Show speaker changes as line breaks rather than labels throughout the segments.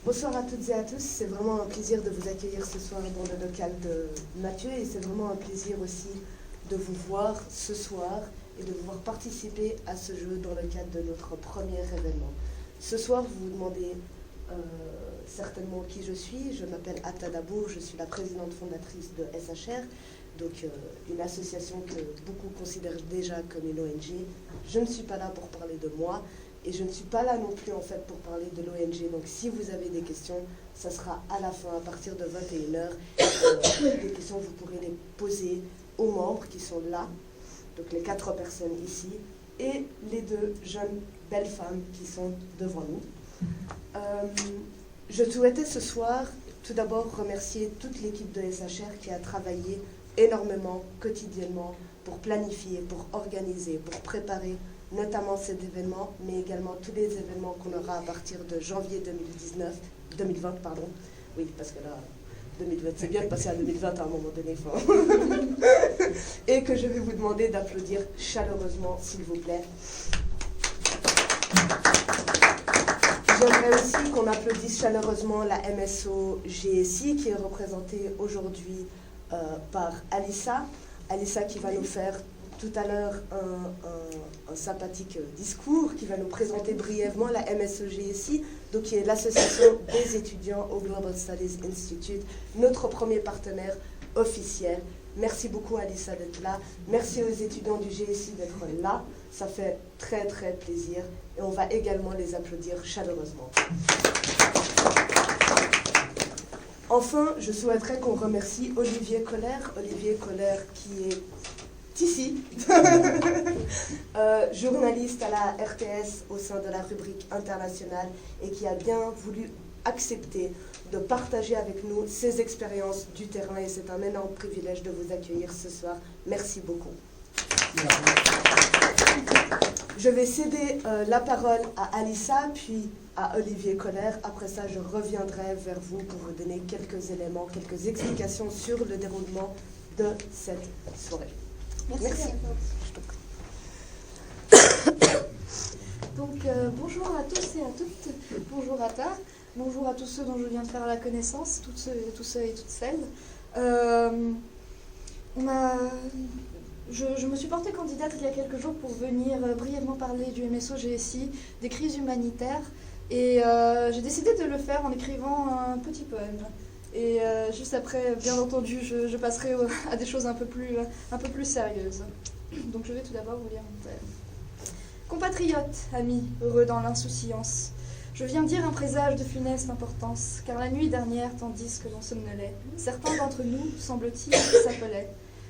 Bonsoir à toutes et à tous, c'est vraiment un plaisir de vous accueillir ce soir dans le local de Mathieu et c'est vraiment un plaisir aussi de vous voir ce soir et de vous voir participer à ce jeu dans le cadre de notre premier événement. Ce soir, vous vous demandez certainement qui je suis. Je m'appelle Atta Dabour, je suis la présidente fondatrice de SHR, donc une association que beaucoup considèrent déjà comme une ONG. Je ne suis pas là pour parler de moi. Et je ne suis pas là non plus en fait pour parler de l'ONG. Donc si vous avez des questions, ça sera à la fin, à partir de 21h. Des questions, vous pourrez les poser aux membres qui sont là, donc les 4 personnes ici, et les 2 jeunes belles femmes qui sont devant nous. Je souhaitais ce soir tout d'abord remercier toute l'équipe de SHR qui a travaillé énormément, quotidiennement, pour planifier, pour organiser, pour préparer notamment cet événement, mais également tous les événements qu'on aura à partir de janvier 2020, pardon. Oui, parce que là, 2020, c'est bien de passer à 2020 à un moment donné. Et que je vais vous demander d'applaudir chaleureusement, s'il vous plaît. J'aimerais aussi qu'on applaudisse chaleureusement la MSO GSI qui est représentée aujourd'hui par Alissa. Alissa qui va nous faire tout à l'heure un sympathique discours qui va nous présenter brièvement la MSO-GSI, donc qui est l'association des étudiants au Global Studies Institute, notre premier partenaire officiel. Merci beaucoup Alissa d'être là, merci aux étudiants du GSI d'être là, ça fait très très plaisir et on va également les applaudir chaleureusement. Enfin, je souhaiterais qu'on remercie Olivier Coller qui est ici, journaliste à la RTS au sein de la rubrique internationale et qui a bien voulu accepter de partager avec nous ses expériences du terrain et c'est un énorme privilège de vous accueillir ce soir. Merci beaucoup. Je vais céder la parole à Alissa puis à Olivier Coller. Après ça, je reviendrai vers vous pour vous donner quelques éléments, quelques explications sur le déroulement de cette soirée.
Merci. Donc bonjour à tous et à toutes, bonjour Atta, bonjour à tous ceux dont je viens de faire la connaissance, tous ceux et toutes celles. Je me suis portée candidate il y a quelques jours pour venir brièvement parler du MSO-GSI, des crises humanitaires, et j'ai décidé de le faire en écrivant un petit poème. Et juste après, bien entendu, je passerai à des choses un peu plus sérieuses. Donc je vais tout d'abord vous lire mon poème. Compatriotes, amis, heureux dans l'insouciance, je viens dire un présage de funeste importance, car la nuit dernière, tandis que l'on somnolait, certains d'entre nous, semble-t-il, s'appelaient.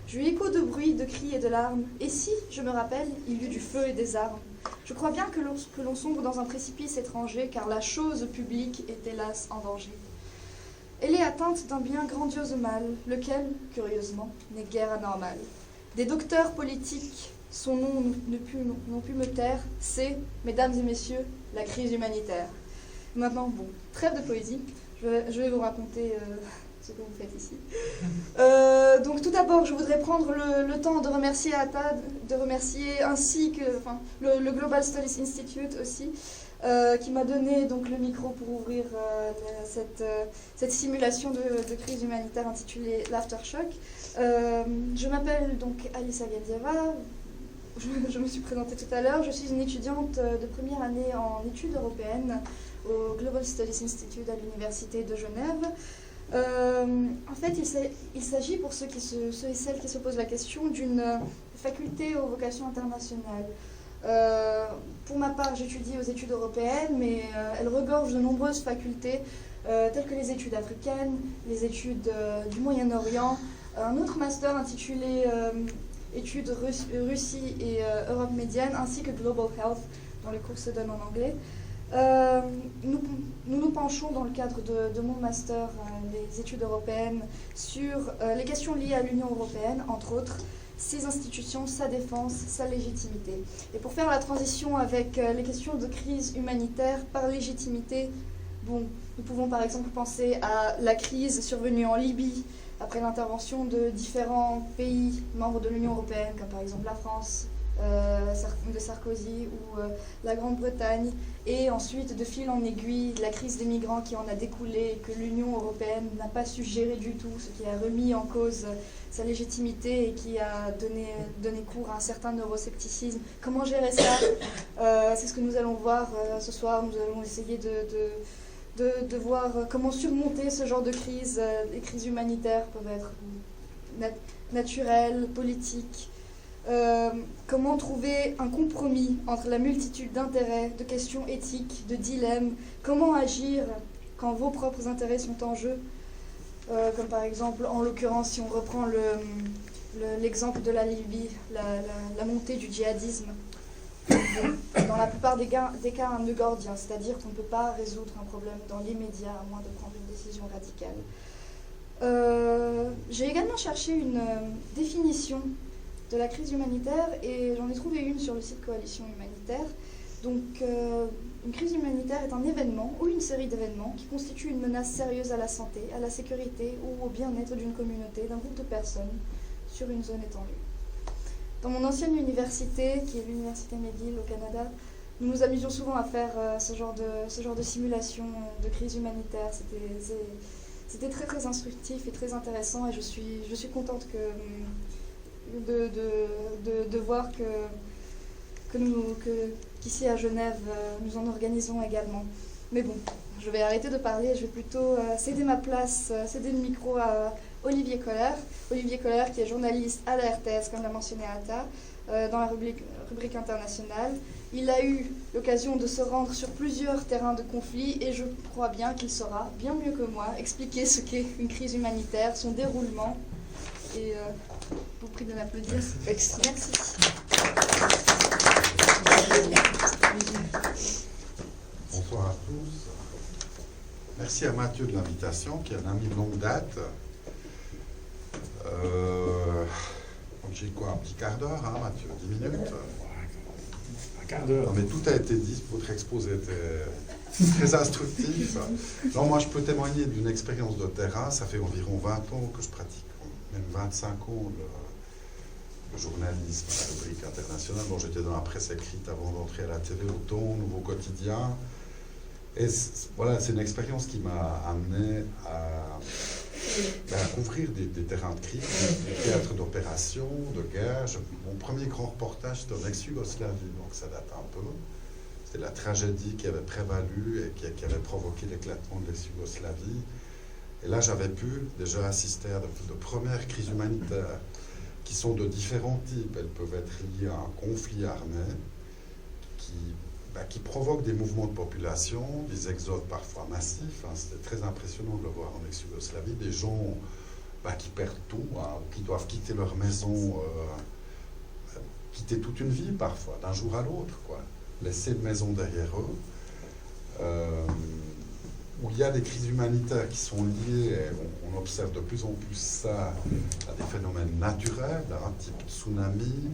J'eus écho de bruit, de cris et de larmes, et si, je me rappelle, il y eut du feu et des armes. Je crois bien que l'on sombre dans un précipice étranger, car la chose publique est hélas en danger. Elle est atteinte d'un bien grandiose mal, lequel, curieusement, n'est guère anormal. Des docteurs politiques, son nom n'ont pu me taire, c'est, mesdames et messieurs, la crise humanitaire. Maintenant, bon, trêve de poésie, je vais vous raconter ce que vous faites ici. Donc tout d'abord, je voudrais prendre le temps de remercier Atta, de remercier ainsi que le Global Studies Institute aussi, qui m'a donné donc le micro pour ouvrir cette simulation de crise humanitaire intitulée l'Aftershock. Je m'appelle donc Alissa Gendieva, je me suis présentée tout à l'heure, je suis une étudiante de première année en études européennes au Global Studies Institute à l'Université de Genève. En fait, il s'agit pour ceux et celles qui se posent la question d'une faculté aux vocations internationales. Pour ma part, j'étudie aux études européennes, mais elles regorgent de nombreuses facultés, telles que les études africaines, les études du Moyen-Orient, un autre master intitulé études Russie et Europe médiane, ainsi que Global Health, dont les cours se donnent en anglais. Nous penchons dans le cadre de mon master, les études européennes, sur les questions liées à l'Union européenne, entre autres, ses institutions, sa défense, sa légitimité. Et pour faire la transition avec les questions de crise humanitaire par légitimité, bon, nous pouvons par exemple penser à la crise survenue en Libye après l'intervention de différents pays membres de l'Union européenne, comme par exemple la France, de Sarkozy ou la Grande-Bretagne, et ensuite de fil en aiguille la crise des migrants qui en a découlé, que l'Union européenne n'a pas su gérer du tout, ce qui a remis en cause sa légitimité et qui a donné cours à un certain euroscepticisme. Comment gérer ça? C'est ce que nous allons voir ce soir. Nous allons essayer de voir comment surmonter ce genre de crise. Les crises humanitaires peuvent être naturelles, politiques. Comment trouver un compromis entre la multitude d'intérêts, de questions éthiques, de dilemmes. Comment agir quand vos propres intérêts sont en jeu. Comme par exemple, en l'occurrence, si on reprend l'exemple de la Libye, la montée du djihadisme. Dans la plupart des cas, un nœud gordien, c'est-à-dire qu'on ne peut pas résoudre un problème dans l'immédiat à moins de prendre une décision radicale. J'ai également cherché une définition de la crise humanitaire et j'en ai trouvé une sur le site Coalition Humanitaire. Donc, une crise humanitaire est un événement ou une série d'événements qui constituent une menace sérieuse à la santé, à la sécurité ou au bien-être d'une communauté, d'un groupe de personnes sur une zone étendue. Dans mon ancienne université, qui est l'université McGill au Canada, nous nous amusions souvent à faire ce genre de simulation de crise humanitaire. C'était très très instructif et très intéressant et je suis contente de voir qu'ici à Genève, nous en organisons également. Mais bon, je vais arrêter de parler et je vais plutôt céder ma place, céder le micro à Olivier Kohler. Olivier Kohler qui est journaliste à la RTS, comme l'a mentionné Atta, dans la rubrique internationale. Il a eu l'occasion de se rendre sur plusieurs terrains de conflit et je crois bien qu'il saura, bien mieux que moi, expliquer ce qu'est une crise humanitaire, son déroulement. Et je vous prie de m'applaudir. Merci.
Bonsoir à tous. Merci à Mathieu de l'invitation, qui est un ami de longue date. J'ai quoi, un petit quart d'heure, hein, Mathieu, 10 minutes?
Un quart d'heure.
Non, mais tout a été dit, votre exposé était très instructif. Non, moi, je peux témoigner d'une expérience de terrain. Ça fait environ 20 ans que je pratique, même 25 ans, le journalisme à la rubrique internationale. Bon, j'étais dans la presse écrite avant d'entrer à la télé, au Ton, Nouveau Quotidien. Et voilà, c'est une expérience qui m'a amené à couvrir des terrains de crise, des théâtres d'opération, de guerre. Mon premier grand reportage, c'était en ex-Yougoslavie, donc ça date un peu. C'était la tragédie qui avait prévalu et qui avait provoqué l'éclatement de l'ex-Yougoslavie. Et là, j'avais pu déjà assister à de premières crises humanitaires qui sont de différents types. Elles peuvent être liées à un conflit armé qui provoque des mouvements de population, des exodes parfois massifs. C'était très impressionnant de le voir en ex-Yougoslavie. Des gens qui perdent tout, qui doivent quitter leur maison, quitter toute une vie parfois, d'un jour à l'autre, laisser une maison derrière eux. Où il y a des crises humanitaires qui sont liées, et on observe de plus en plus ça, à des phénomènes naturels, type tsunami,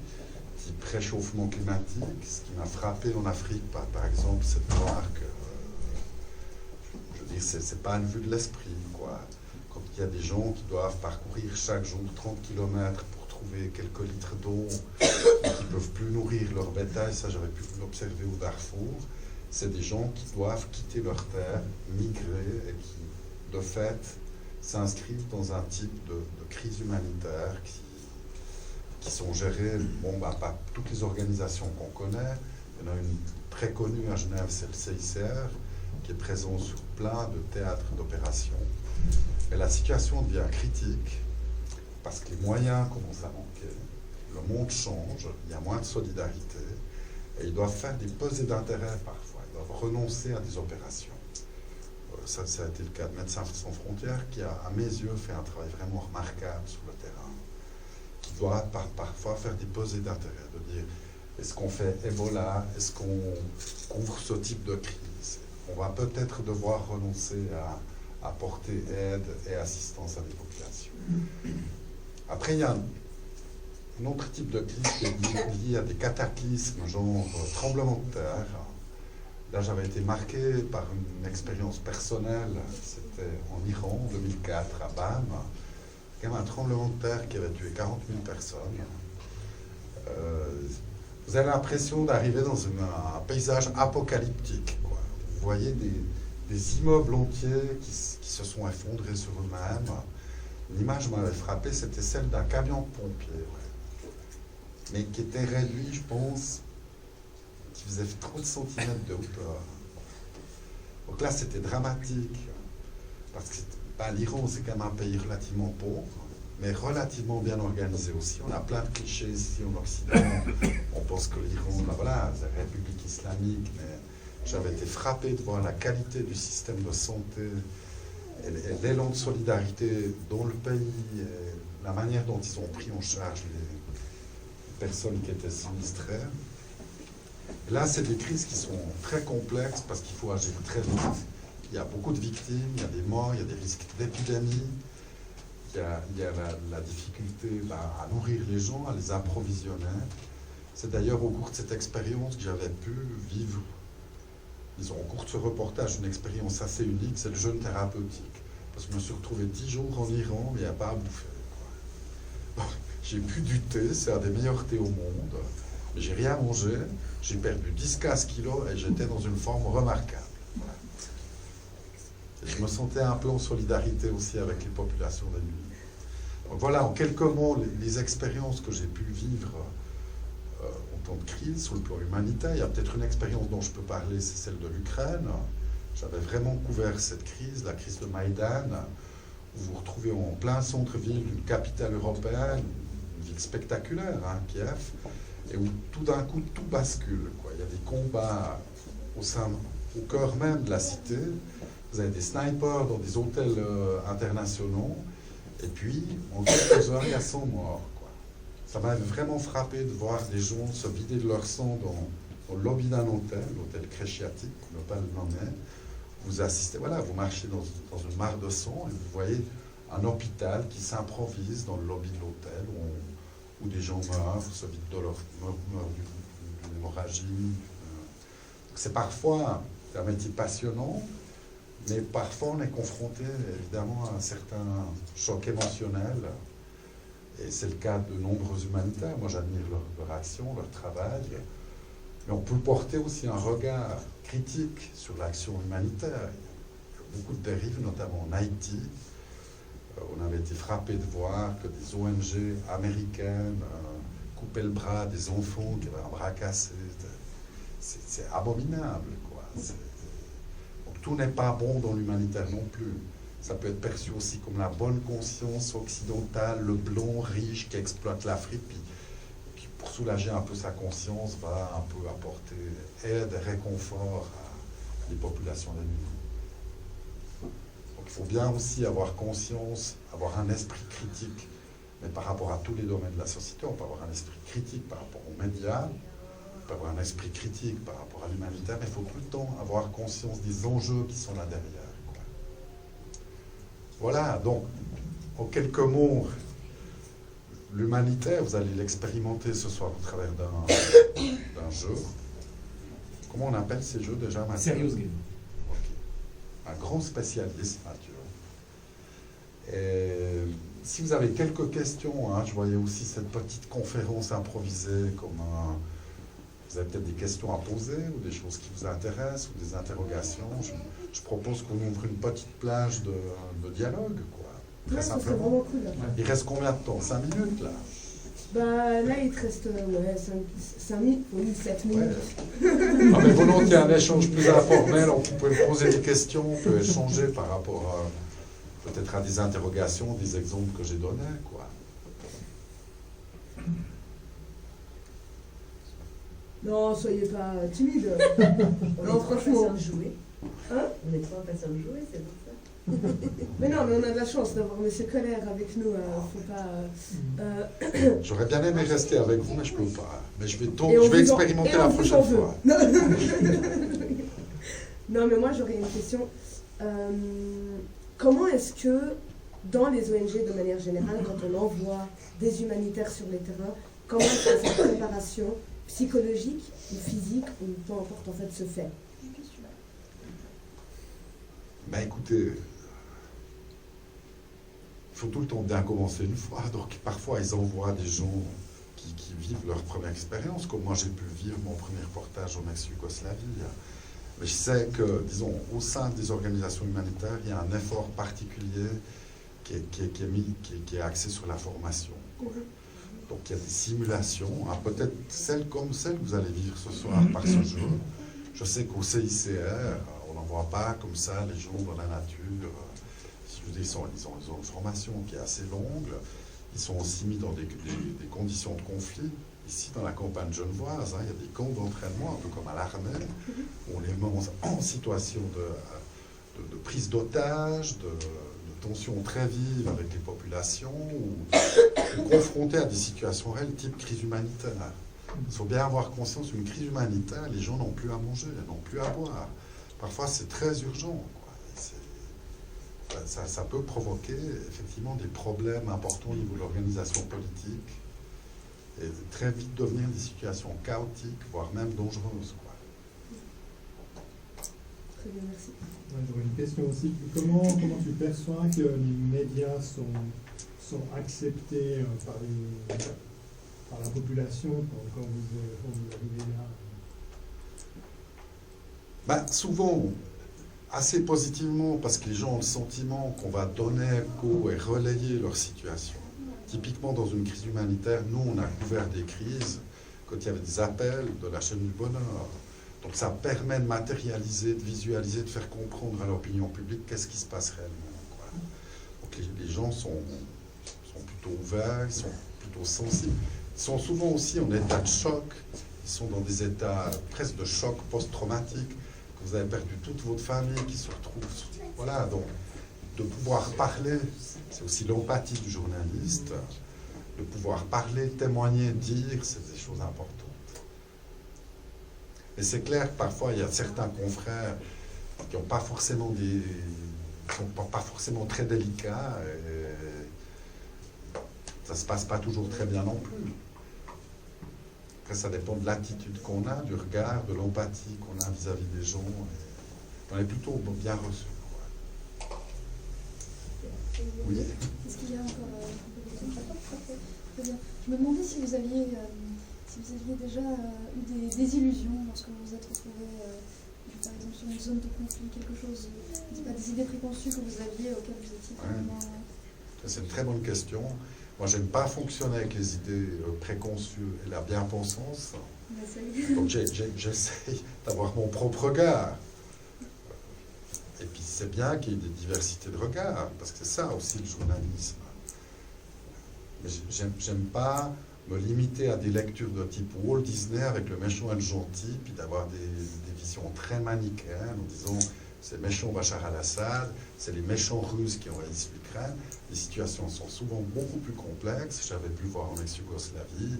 type réchauffement climatique. Ce qui m'a frappé en Afrique, par exemple, c'est de voir que, je veux dire, c'est pas une vue de l'esprit, Quand il y a des gens qui doivent parcourir chaque jour 30 km pour trouver quelques litres d'eau, et qui ne peuvent plus nourrir leur bétail, ça j'avais pu l'observer au Darfour. C'est des gens qui doivent quitter leur terre, migrer, et qui, de fait, s'inscrivent dans un type de crise humanitaire qui sont gérées, par toutes les organisations qu'on connaît. Il y en a une très connue à Genève, c'est le CICR, qui est présent sur plein de théâtres d'opération. Et la situation devient critique, parce que les moyens commencent à manquer, le monde change, il y a moins de solidarité, et ils doivent faire des pesées d'intérêt parfois. Renoncer à des opérations. Ça a été le cas de Médecins sans frontières qui a, à mes yeux, fait un travail vraiment remarquable sur le terrain, qui doit parfois faire des pesées d'intérêt, de dire est-ce qu'on fait Ebola, est-ce qu'on couvre ce type de crise? On va peut-être devoir renoncer à apporter aide et assistance à des populations. Après, il y a un autre type de crise qui est lié à des cataclysmes, genre tremblement de terre. Là, j'avais été marqué par une expérience personnelle. C'était en Iran, en 2004, à Bam. Il y avait un tremblement de terre qui avait tué 40 000 personnes. vous avez l'impression d'arriver dans un paysage apocalyptique, quoi. Vous voyez des immeubles entiers qui se sont effondrés sur eux-mêmes. L'image m'avait frappé, c'était celle d'un camion de pompiers, ouais. Mais qui était réduit, je pense, qui faisait 30 centimètres de hauteur. Donc là, c'était dramatique, parce que l'Iran, c'est quand même un pays relativement pauvre, mais relativement bien organisé aussi. On a plein de clichés ici en Occident. On pense que l'Iran, voilà, c'est la République islamique, mais j'avais été frappé de voir la qualité du système de santé et l'élan de solidarité dans le pays, et la manière dont ils ont pris en charge les personnes qui étaient sinistrées. Et là, c'est des crises qui sont très complexes parce qu'il faut agir très vite. Il y a beaucoup de victimes, il y a des morts, il y a des risques d'épidémie, il y a la difficulté à nourrir les gens, à les approvisionner. C'est d'ailleurs au cours de cette expérience que j'avais pu vivre, disons, au cours de ce reportage, une expérience assez unique, c'est le jeûne thérapeutique. Parce que je me suis retrouvé 10 jours en Iran, mais il n'y a pas à bouffer, quoi. J'ai bu du thé, c'est un des meilleurs thés au monde, mais j'ai rien mangé, j'ai perdu 10-15 kilos et j'étais dans une forme remarquable. Et je me sentais un peu en solidarité aussi avec les populations démunies. Donc voilà, en quelques mots, les expériences que j'ai pu vivre en temps de crise, sur le plan humanitaire. Il y a peut-être une expérience dont je peux parler, c'est celle de l'Ukraine. J'avais vraiment couvert cette crise, la crise de Maïdan, où vous vous retrouvez en plein centre-ville d'une capitale européenne, une ville spectaculaire, hein, Kiev, et où tout d'un coup tout bascule, quoi. Il y a des combats au cœur même de la cité. Vous avez des snipers dans des hôtels internationaux, et puis en quelques heures, il y a 100 morts, quoi. Ça m'a vraiment frappé de voir des gens se vider de leur sang dans le lobby d'un hôtel, l'hôtel Kreshatiik, pour ne pas le nommer. Vous assistez, voilà, vous marchez dans une mare de sang et vous voyez un hôpital qui s'improvise dans le lobby de l'hôtel où des gens meurent, se vident de leur meurent d'une hémorragie. C'est parfois un métier passionnant, mais parfois on est confronté évidemment à un certain choc émotionnel. Et c'est le cas de nombreux humanitaires. Moi j'admire leur action, leur travail. Mais on peut porter aussi un regard critique sur l'action humanitaire. Il y a beaucoup de dérives, notamment en Haïti. On avait été frappé de voir que des ONG américaines coupaient le bras des enfants qui avaient un bras cassé. C'est abominable, quoi. Donc, tout n'est pas bon dans l'humanitaire non plus. Ça peut être perçu aussi comme la bonne conscience occidentale, le blanc riche qui exploite l'Afrique, puis pour soulager un peu sa conscience, va un peu apporter aide et réconfort à les populations démunies. Donc il faut bien aussi avoir conscience, avoir un esprit critique, mais par rapport à tous les domaines de la société. On peut avoir un esprit critique par rapport aux médias, on peut avoir un esprit critique par rapport à l'humanitaire, mais il faut tout le temps avoir conscience des enjeux qui sont là derrière, quoi. Voilà, donc, en quelques mots, l'humanitaire, vous allez l'expérimenter ce soir au travers d'un jeu. Comment on appelle ces jeux déjà, Mathieu?
Serious Game.
Okay. Un grand spécialiste, Mathieu. Et si vous avez quelques questions, hein, je voyais aussi cette petite conférence improvisée, vous avez peut-être des questions à poser ou des choses qui vous intéressent ou des interrogations. Je propose qu'on ouvre une petite plage de dialogue, quoi. Très simplement.
Vraiment cool, là.
Il reste combien de temps? 5 minutes, là?
Bah là, il te reste 5 minutes, oui, 7 minutes.
Ouais. Ah, mais volontiers un échange plus informel, vous pouvez me poser des questions, on peut échanger par rapport peut-être à des interrogations, des exemples que j'ai donnés, quoi.
Non, soyez pas timide. Non, franchement.
On est jouer.
Hein?
On est trop impatients de jouer, c'est pour ça.
Mais non, mais on a de la chance d'avoir M. Colère avec nous. Faut pas.
J'aurais bien aimé rester avec vous, mais je peux pas. Mais je
Et on
vais
vous en-
expérimenter
et
la
on vous
prochaine
en veut.
fois.
Non, mais moi j'aurais une question. Comment est-ce que, dans les ONG de manière générale, quand on envoie des humanitaires sur les terrains, comment est-ce que cette préparation psychologique ou physique, ou peu importe en fait, se fait?
Ben écoutez, il faut tout le temps bien commencer une fois. Donc parfois ils envoient des gens qui vivent leur première expérience, comme moi j'ai pu vivre mon premier reportage en ex-Yougoslavie. Mais je sais que, disons, au sein des organisations humanitaires, il y a un effort particulier qui est axé sur la formation. Donc il y a des simulations, hein, peut-être comme celle que vous allez vivre ce soir par ce jeu. Je sais qu'au CICR, on n'en voit pas comme ça les gens dans la nature. Je veux dire, ils ont une formation qui est assez longue. Ils sont aussi mis dans des conditions de conflit. Ici, dans la campagne genevoise, hein, il y a des camps d'entraînement, un peu comme à l'armée, où on les met en situation de prise d'otages, de tensions très vives avec les populations, ou confrontés à des situations réelles, type crise humanitaire. Il faut bien avoir conscience qu'une crise humanitaire, les gens n'ont plus à manger, n'ont plus à boire. Parfois, c'est très urgent, quoi. Ça peut provoquer effectivement des problèmes importants au niveau de l'organisation politique et très vite devenir des situations chaotiques, voire même dangereuses, quoi.
Très bien, merci.
Ouais, j'aurais une question aussi. Comment tu perçois que les médias sont acceptés par la population quand vous arrivez là?
Ben, souvent, assez positivement, parce que les gens ont le sentiment qu'on va donner écho et relayer leur situation. Typiquement, dans une crise humanitaire, nous, on a couvert des crises quand il y avait des appels de la chaîne du bonheur. Donc ça permet de matérialiser, de visualiser, de faire comprendre à l'opinion publique qu'est-ce qui se passe réellement, quoi. Donc les gens sont plutôt ouverts, ils sont plutôt sensibles. Ils sont souvent aussi en état de choc. Ils sont dans des états presque de choc post-traumatique. Que vous avez perdu toute votre famille qui se retrouve. Voilà, donc de pouvoir parler, c'est aussi l'empathie du journaliste. De pouvoir parler, témoigner, dire, c'est des choses importantes. Et c'est clair que parfois, il y a certains confrères qui n'ont pas forcément sont pas forcément très délicats. Et ça ne se passe pas toujours très bien non plus. Après, ça dépend de l'attitude qu'on a, du regard, de l'empathie qu'on a vis-à-vis des gens. Et on est plutôt bien reçus. Oui.
Est-ce qu'il y a encore Très bien. Je me demandais si vous aviez déjà eu des illusions lorsque vous vous êtes retrouvé, par exemple, sur une zone de conflit, quelque chose, des idées préconçues que vous aviez auxquelles vous étiez vraiment...
C'est une très bonne question. Moi, j'aime pas fonctionner avec les idées préconçues et la bien-pensance. Donc, j'essaye d'avoir mon propre regard. Et puis, c'est bien qu'il y ait des diversités de regards, parce que c'est ça aussi le journalisme. Mais j'aime pas me limiter à des lectures de type Walt Disney avec le méchant et le gentil, puis d'avoir des visions très manichéennes en disant c'est le méchant Bachar al-Assad, c'est les méchants Russes qui envahissent l'Ukraine. Les situations sont souvent beaucoup plus complexes. J'avais pu voir en ex-Yougoslavie,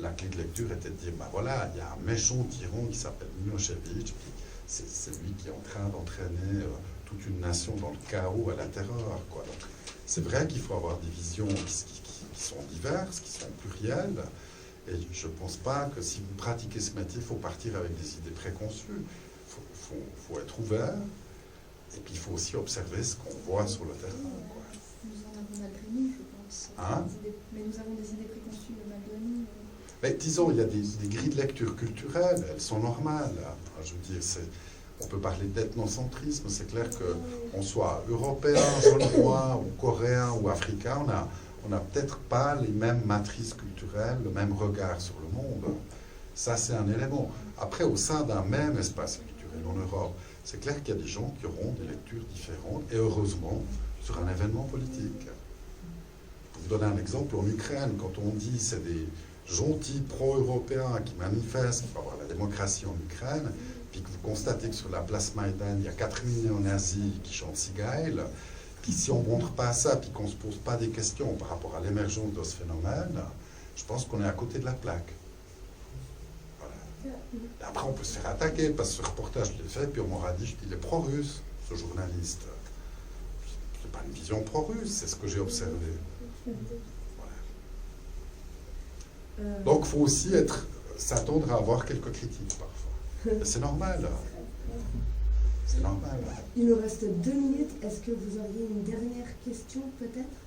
la clé de lecture était de dire ben voilà, il y a un méchant tyran qui s'appelle Milosevic, puis c'est lui qui est en train d'entraîner toute une nation dans le chaos, à la terreur, quoi. C'est vrai qu'il faut avoir des visions qui sont diverses, qui sont plurielles, et je ne pense pas que si vous pratiquez ce métier, il faut partir avec des idées préconçues. Il faut être ouvert, et puis il faut aussi observer ce qu'on voit sur le terrain, quoi.
Nous en avons malgré nous, je pense.
Hein?
Mais nous avons des idées préconçues malgré nous.
Mais disons, il y a des grilles de lecture culturelles, elles sont normales. Je veux dire, on peut parler d'ethnocentrisme, c'est clair qu'on soit européen, genevois, ou coréen, ou africain, on n'a peut-être pas les mêmes matrices culturelles, le même regard sur le monde. Ça, c'est un élément. Après, au sein d'un même espace culturel en Europe, c'est clair qu'il y a des gens qui auront des lectures différentes, et heureusement, sur un événement politique. Pour vous donner un exemple, en Ukraine, quand on dit c'est des gentils pro-européens qui manifestent, qui vont avoir la démocratie en Ukraine, puis que vous constatez que sur la place Maïdan, il y a 4 néo-nazis qui chantent Sigaïl, puis si on ne montre pas ça, puis qu'on ne se pose pas des questions par rapport à l'émergence de ce phénomène, je pense qu'on est à côté de la plaque. Voilà. Et après, on peut se faire attaquer, parce que ce reportage, je l'ai fait, puis on m'aura dit, il est pro-russe, ce journaliste. C'est pas une vision pro-russe, c'est ce que j'ai observé. Voilà. Donc, il faut aussi s'attendre à avoir quelques critiques, parfois. C'est normal. C'est normal.
Il nous reste 2 minutes. Est-ce que vous auriez une dernière question, peut-être?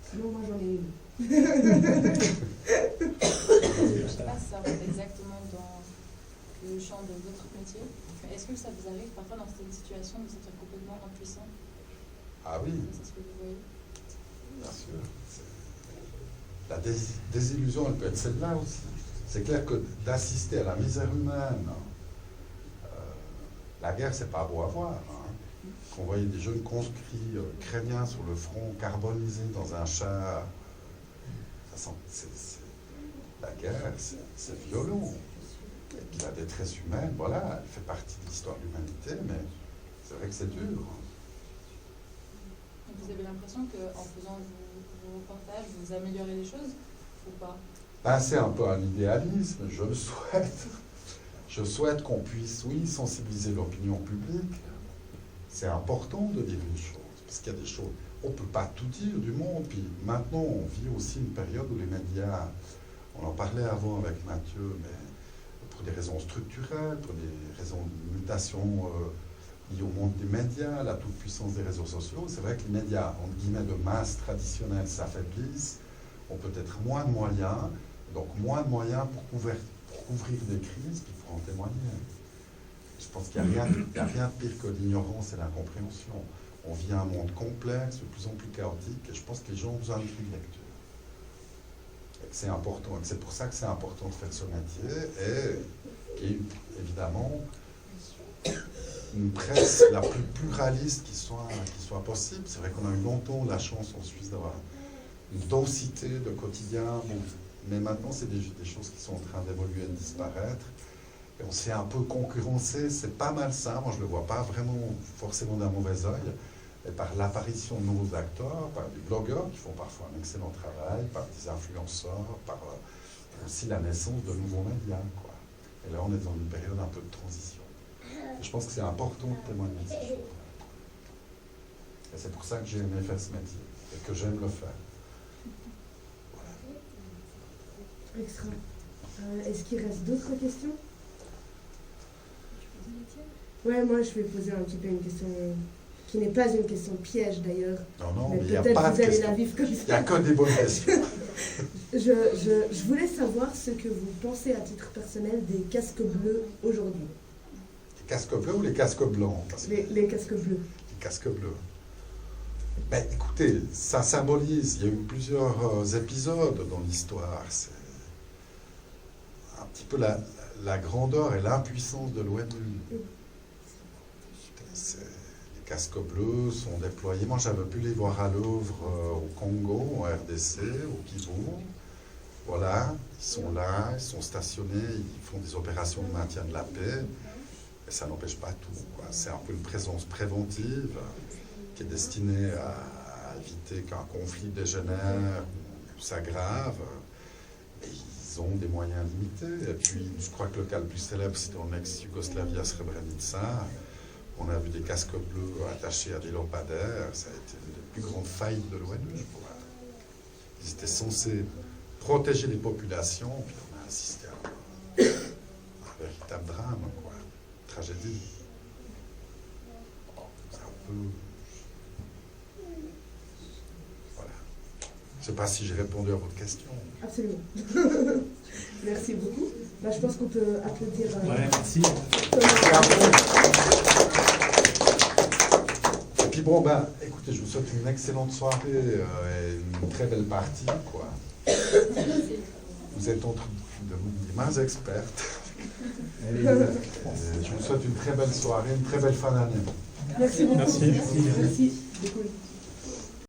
Sinon, moi, j'en ai une.
Je ne sais pas si ça rentre exactement dans le champ de votre métier. Est-ce que ça vous arrive parfois dans cette situation de se sentir complètement impuissant?
Ah oui,
C'est ce que vous voyez?
bien sûr. La désillusion, elle peut être celle-là aussi. C'est clair que d'assister à la misère humaine, la guerre, c'est pas beau à voir. Hein. Qu'on voyait des jeunes conscrits ukrainiens sur le front, carbonisés dans un char. La guerre, c'est violent. Et puis la détresse humaine, voilà, elle fait partie de l'histoire de l'humanité, mais c'est vrai que c'est dur.
Donc vous avez l'impression qu'en faisant vos reportages, vous améliorez les choses ou pas?
Ben, c'est un peu un idéalisme, je le souhaite. Je souhaite qu'on puisse, oui, sensibiliser l'opinion publique. C'est important de dire les choses, parce qu'il y a des choses, on ne peut pas tout dire du monde. Puis maintenant, on vit aussi une période où les médias, on en parlait avant avec Mathieu, mais pour des raisons structurelles, pour des raisons de mutation liées au monde des médias, la toute-puissance des réseaux sociaux, c'est vrai que les médias, entre guillemets, de masse traditionnels s'affaiblissent, ont peut-être moins de moyens, donc moins de moyens pour couvrir des crises, puis pour en témoigner. Je pense qu'il n'y a rien de pire que l'ignorance et l'incompréhension. On vit un monde complexe, de plus en plus chaotique, et je pense que les gens ont besoin de lecture. Et que c'est important, et que c'est pour ça que c'est important de faire ce métier, et évidemment une presse la plus pluraliste qui soit possible. C'est vrai qu'on a eu longtemps la chance en Suisse d'avoir une densité de quotidien, bon, mais maintenant c'est des choses qui sont en train d'évoluer et de disparaître. Et on s'est un peu concurrencé, c'est pas mal ça, moi je ne le vois pas vraiment forcément d'un mauvais œil, et par l'apparition de nouveaux acteurs, par des blogueurs qui font parfois un excellent travail, par des influenceurs, par aussi la naissance de nouveaux médias, quoi. Et là on est dans une période un peu de transition. Et je pense que c'est important de témoigner de ces choses. Et c'est pour ça que j'ai aimé faire ce métier, et que j'aime le faire. Voilà.
Extra. Est-ce qu'il reste d'autres questions? Ouais, moi je vais poser un petit peu une question qui n'est pas une question piège d'ailleurs.
Non,
mais
mais il n'y a
peut-être
pas
vous
de
allez
question.
la vivre comme
Il
ça.
n'y a que des bonnes questions.
Je voulais savoir ce que vous pensez à titre personnel des casques bleus aujourd'hui.
Les casques bleus ou les casques blancs?
Les casques bleus.
Les casques bleus. Ben, écoutez, ça symbolise, il y a eu plusieurs épisodes dans l'histoire. C'est un petit peu la grandeur et l'impuissance de l'ONU. Les casques bleus sont déployés. Moi, j'avais pu les voir à l'œuvre au Congo, en RDC, au Kivu. Voilà, ils sont là, ils sont stationnés, ils font des opérations de maintien de la paix. Et ça n'empêche pas tout, quoi. C'est un peu une présence préventive qui est destinée à éviter qu'un conflit dégénère ou s'aggrave. Et ils ont des moyens limités. Et puis, je crois que le cas le plus célèbre, c'était en ex-Yougoslavie à Srebrenica. On a vu des casques bleus attachés à des lampadaires. Ça a été une des plus grandes faillites de l'ONU, je crois. Ils étaient censés protéger les populations, puis on a assisté à un véritable drame, quoi. Tragédie. C'est un peu... Voilà. Je ne sais pas si j'ai répondu à votre question.
Absolument. Merci beaucoup. Bah, je pense qu'on peut applaudir.
Ouais, merci.
Et puis bon, ben, écoutez, je vous souhaite une excellente soirée et une très belle partie, quoi. Vous êtes entre de mains expertes. Je vous souhaite une très belle soirée, une très belle fin d'année.
Merci beaucoup.
Merci.
Merci beaucoup.